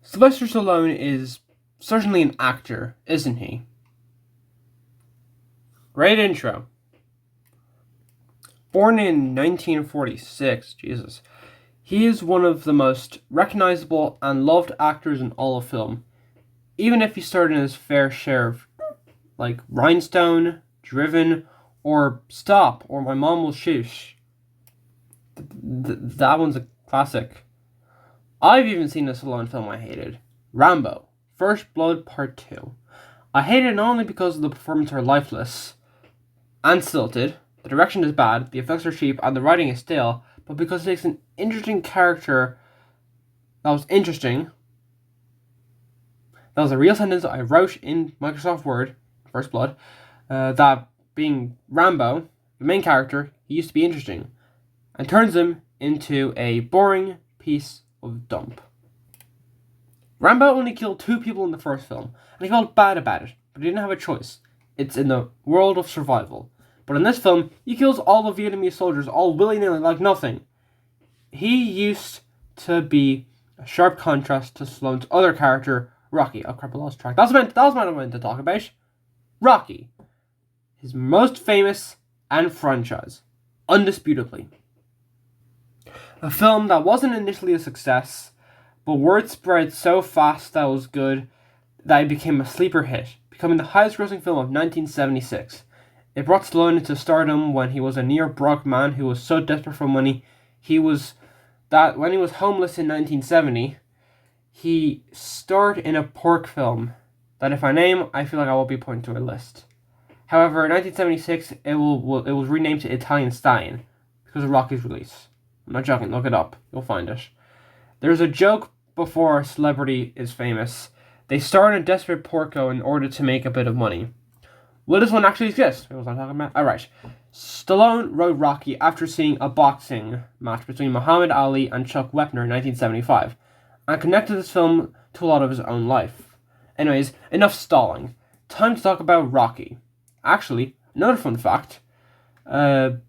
Sylvester Stallone is certainly an actor, isn't he? Great intro. Born in 1946, Jesus, he is one of the most recognizable and loved actors in all of film. Even if he started in his fair share of, like, Rhinestone, Driven, or Stop, or My Mom Will Shoot. That one's a classic. I've even seen a Stallone film I hated. Rambo, First Blood Part 2. I hate it not only because the performances are lifeless and stilted, the direction is bad, the effects are cheap, and the writing is stale, but because it takes an interesting character that was interesting. That was a real sentence I wrote in Microsoft Word, First Blood, that being Rambo, the main character, he used to be interesting, and turns him into a boring piece of dump. Rambo only killed 2 people in the first film, and he felt bad about it, but he didn't have a choice. It's in the world of survival. But in this film, he kills all the Vietnamese soldiers all willy-nilly like nothing. He used to be a sharp contrast to Stallone's other character, Rocky. Oh crap, I lost track. That was what I meant to talk about. Rocky. His most famous and franchise. Undisputably. A film that wasn't initially a success, but word spread so fast that it was good that it became a sleeper hit, becoming the highest grossing film of 1976. It brought Stallone into stardom when he was a near broke man who was so desperate for money, when he was homeless in 1970, he starred in a pork film that if I name, I feel like I will be put into a list. However, in 1976, it was renamed to Italian Stallion because of Rocky's release. I'm not joking, look it up. You'll find it. There's a joke before a celebrity is famous. They star in a desperate porco in order to make a bit of money. Will this one actually exist? What was I talking about? Alright. Stallone wrote Rocky after seeing a boxing match between Muhammad Ali and Chuck Wepner in 1975, and connected this film to a lot of his own life. Anyways, enough stalling. Time to talk about Rocky. Actually, another fun fact. The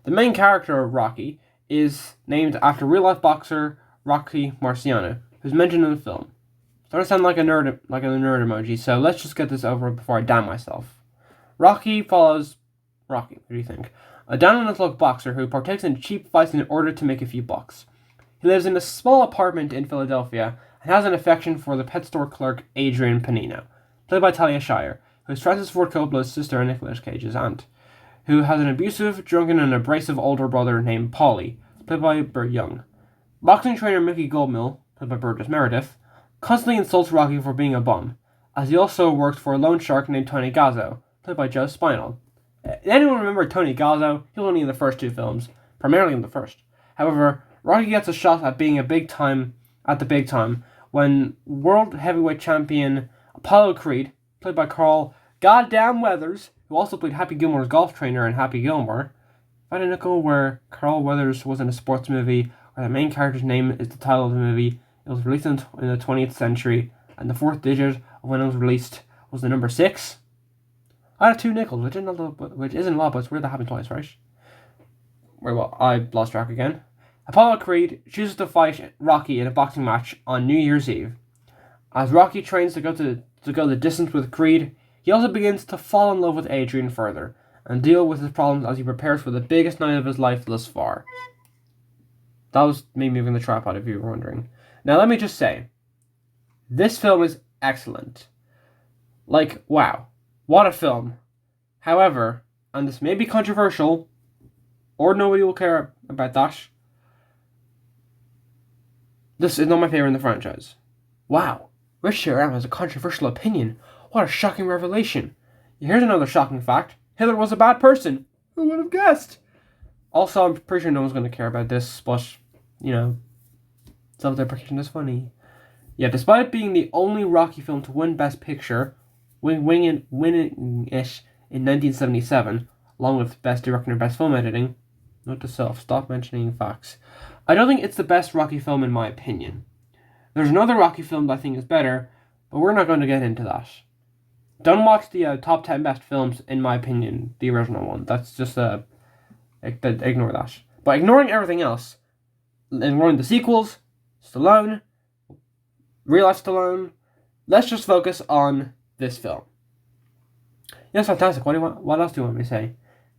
main character of Rocky is named after real-life boxer Rocky Marciano, who's mentioned in the film. Starting to sound like a nerd emoji, so let's just get this over before I damn myself. Rocky follows Rocky, what do you think? A down-on-his-luck boxer who partakes in cheap fights in order to make a few bucks. He lives in a small apartment in Philadelphia and has an affection for the pet store clerk Adrian Panino, played by Talia Shire, who is Francis Ford Coppola's sister and Nicolas Cage's aunt, who has an abusive, drunken, and abrasive older brother named Paulie, played by Burt Young. Boxing trainer Mickey Goldmill, played by Burgess Meredith, constantly insults Rocky for being a bum, as he also works for a loan shark named Tony Gazzo, played by Joe Spinell. Anyone remember Tony Gazzo? He was only in the first 2 films, primarily in the first. However, Rocky gets a shot at being at the big time, when World Heavyweight Champion Apollo Creed, played by Carl Goddamn Weathers, who also played Happy Gilmore's golf trainer in Happy Gilmore. Find a nickel where Carl Weathers was in a sports movie, where the main character's name is the title of the movie. It was released in the 20th century, and the 4th digit of when it was released was the number 6. I had 2 nickels, which isn't a lot, but it's weird that happened twice, right? Wait, well, I lost track again. Apollo Creed chooses to fight Rocky in a boxing match on New Year's Eve. As Rocky trains to go the distance with Creed, he also begins to fall in love with Adrian further, and deal with his problems as he prepares for the biggest night of his life thus far. That was me moving the tripod, if you were wondering. Now let me just say, this film is excellent. Like, wow, what a film. However, and this may be controversial, or nobody will care about that, this is not my favorite in the franchise. Wow, RichTRM has a controversial opinion. What a shocking revelation. Here's another shocking fact. Hitler was a bad person. Who would have guessed? Also, I'm pretty sure no one's going to care about this, but, self-deprecation is funny. Yeah, despite it being the only Rocky film to win Best Picture, winning it in 1977, along with Best Director and Best Film Editing, note to self, stop mentioning facts. I don't think it's the best Rocky film in my opinion. There's another Rocky film that I think is better, but we're not going to get into that. Don't watch the top 10 best films, in my opinion, the original one. That's just ignore that. But ignoring everything else, ignoring the sequels, Stallone, real life Stallone. Let's just focus on this film. Yes, fantastic. What else do you want me to say?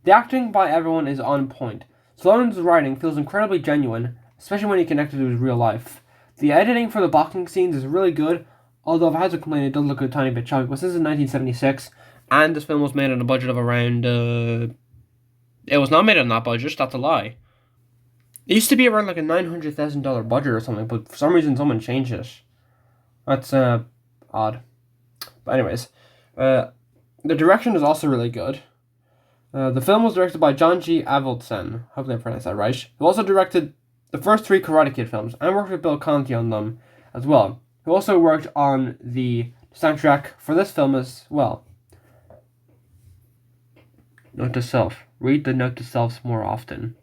The acting by everyone is on point. Stallone's writing feels incredibly genuine, especially when he connected to his real life. The editing for the boxing scenes is really good, although if I had to complain, it does look a tiny bit choppy. But this is 1976, and this film was made on a budget of around... It was not made on that budget, that's a lie. It used to be around like a $900,000 budget or something, but for some reason someone changed it. That's odd. But anyways, the direction is also really good. The film was directed by John G. Avildsen. Hopefully I pronounced that right. Who also directed the first 3 Karate Kid films and worked with Bill Conti on them as well. Who also worked on the soundtrack for this film as well. Note to self. Read the note to selves more often.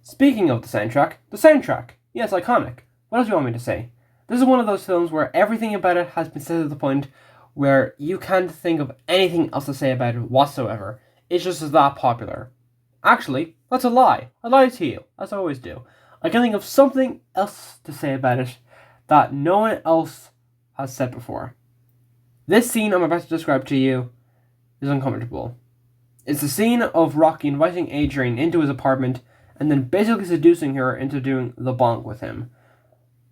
Speaking of the soundtrack. Yes, iconic. What else do you want me to say? This is one of those films where everything about it has been said to the point where you can't think of anything else to say about it whatsoever. It's just that popular. Actually, that's a lie. I lied to you, as I always do. I can think of something else to say about it that no one else has said before. This scene I'm about to describe to you is uncomfortable. It's the scene of Rocky inviting Adrian into his apartment and then basically seducing her into doing the bonk with him.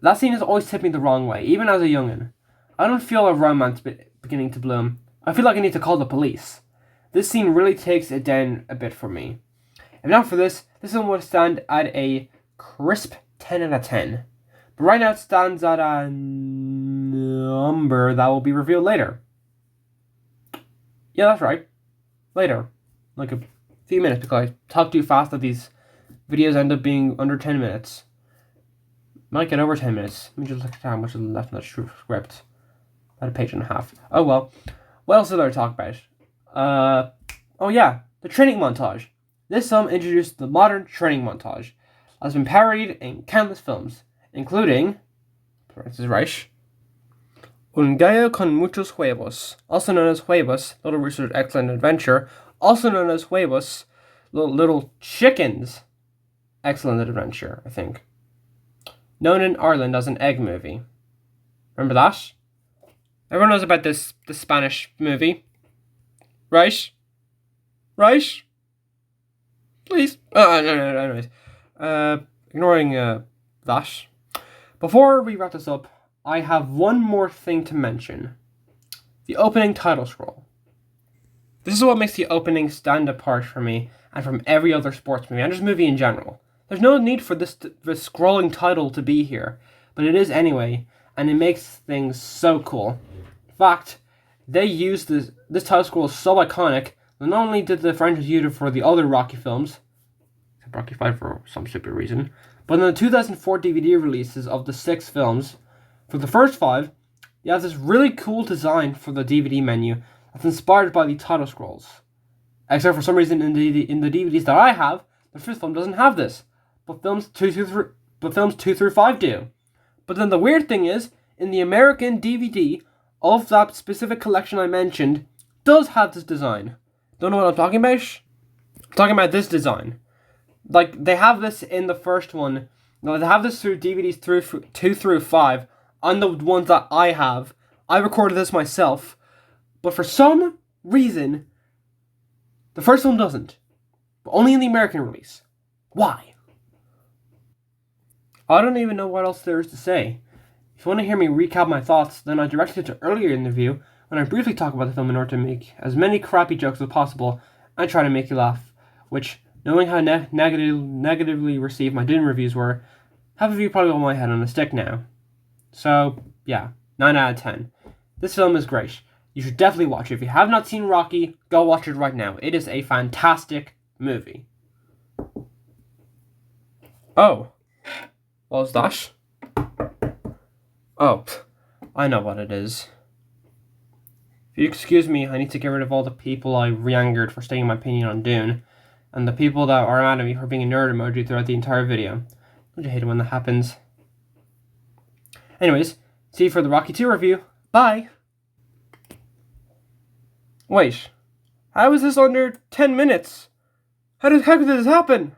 That scene has always tipped me the wrong way, even as a youngin'. I don't feel a romance beginning to bloom. I feel like I need to call the police. This scene really takes it down a bit for me. If not for this film would stand at a crisp 10 out of 10. But right now it stands at a number that will be revealed later. Yeah, that's right. Later. Like a few minutes, because I talk too fast that these videos end up being under 10 minutes. Might get over 10 minutes. Let me just look at how much is left in that script. About a page and a half. Oh well. What else did I talk about? Oh yeah, the training montage. This film introduced the modern training montage. Has been parodied in countless films, including... This is right. Un gallo con muchos huevos, also known as Huevos, Little Rooster's Excellent Adventure, also known as Huevos, Little Chicken's Excellent Adventure, I think. Known in Ireland as an egg movie. Remember that? Everyone knows about this Spanish movie. Right? Right? Please? No, anyways. Ignoring that. Before we wrap this up, I have one more thing to mention. The opening title scroll. This is what makes the opening stand apart for me and from every other sports movie and just movie in general. There's no need for this scrolling title to be here, but it is anyway, and it makes things so cool. In fact, they used this title scroll is so iconic that not only did the franchise use it for the other Rocky films, except Rocky 5 for some stupid reason, but in the 2004 DVD releases of the 6 films, for the first 5, you have this really cool design for the DVD menu that's inspired by the title scrolls. Except for some reason in the DVDs that I have, the 5th film doesn't have this, but films 2 through 5 do. But then the weird thing is, in the American DVD of that specific collection I mentioned, does have this design. Don't know what I'm talking about? I'm talking about this design. Like, they have this in the first one. Now, they have this through DVDs 2 through 5. On the ones that I have. I recorded this myself. But for some reason, the first film doesn't. But only in the American release. Why? I don't even know what else there is to say. If you want to hear me recap my thoughts, then I directed it to earlier in the review when I briefly talk about the film in order to make as many crappy jokes as possible and try to make you laugh, which, knowing how negatively received my Dune reviews were, half of you probably got my head on a stick now. So, yeah, 9 out of 10. This film is great. You should definitely watch it. If you have not seen Rocky, go watch it right now. It is a fantastic movie. Oh. What was that? Oh, I know what it is. If you excuse me, I need to get rid of all the people I re-angered for stating my opinion on Dune, and the people that are mad at me for being a nerd emoji throughout the entire video. Don't you hate it when that happens? Anyways, see you for the Rocky 2 review. Bye! Wait, how is this under 10 minutes? How could this happen?